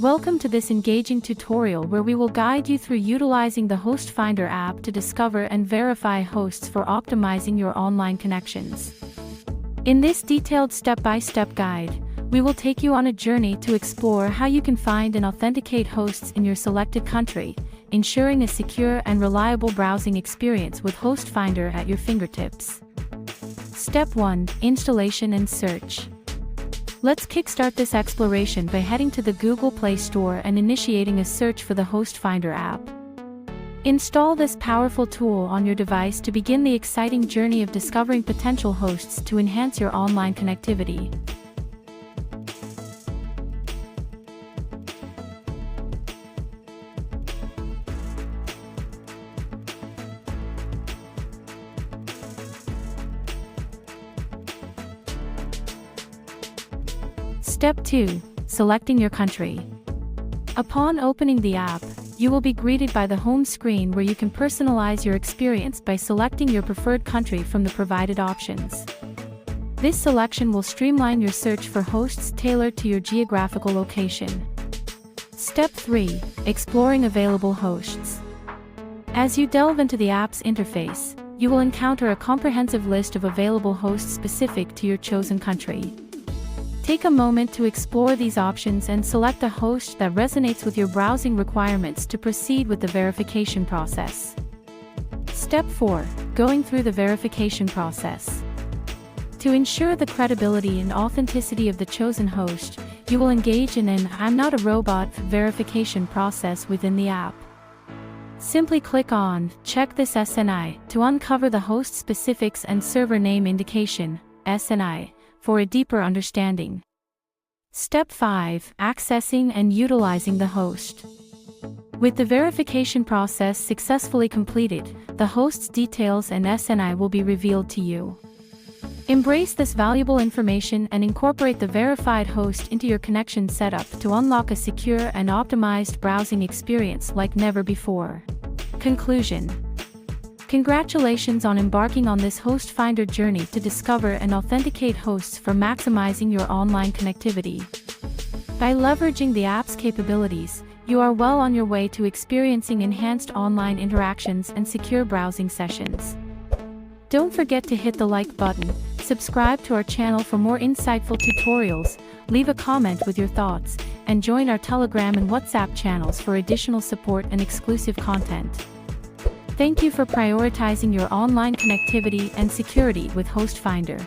Welcome to this engaging tutorial where we will guide you through utilizing the Host Finder app to discover and verify hosts for optimizing your online connections. In this detailed step-by-step guide, we will take you on a journey to explore how you can find and authenticate hosts in your selected country, ensuring a secure and reliable browsing experience with Host Finder at your fingertips. Step 1. Installation and search. Let's kickstart this exploration by heading to the Google Play Store and initiating a search for the Host Finder app. Install this powerful tool on your device to begin the exciting journey of discovering potential hosts to enhance your online connectivity. Step 2. Selecting your country. Upon opening the app, you will be greeted by the home screen where you can personalize your experience by selecting your preferred country from the provided options. This selection will streamline your search for hosts tailored to your geographical location. Step 3. Exploring available hosts. As you delve into the app's interface, you will encounter a comprehensive list of available hosts specific to your chosen country. Take a moment to explore these options and select a host that resonates with your browsing requirements to proceed with the verification process. Step 4. Going through the verification process. To ensure the credibility and authenticity of the chosen host, you will engage in an "I'm not a robot" verification process within the app. Simply click on "Check this SNI" to uncover the host specifics and server name indication (SNI) for a deeper understanding. Step 5. Accessing and utilizing the host. With the verification process successfully completed, the host's details and SNI will be revealed to you. Embrace this valuable information and incorporate the verified host into your connection setup to unlock a secure and optimized browsing experience like never before. Conclusion. Congratulations on embarking on this Host Finder journey to discover and authenticate hosts for maximizing your online connectivity. By leveraging the app's capabilities, you are well on your way to experiencing enhanced online interactions and secure browsing sessions. Don't forget to hit the like button, subscribe to our channel for more insightful tutorials, leave a comment with your thoughts, and join our Telegram and WhatsApp channels for additional support and exclusive content. Thank you for prioritizing your online connectivity and security with Host Finder.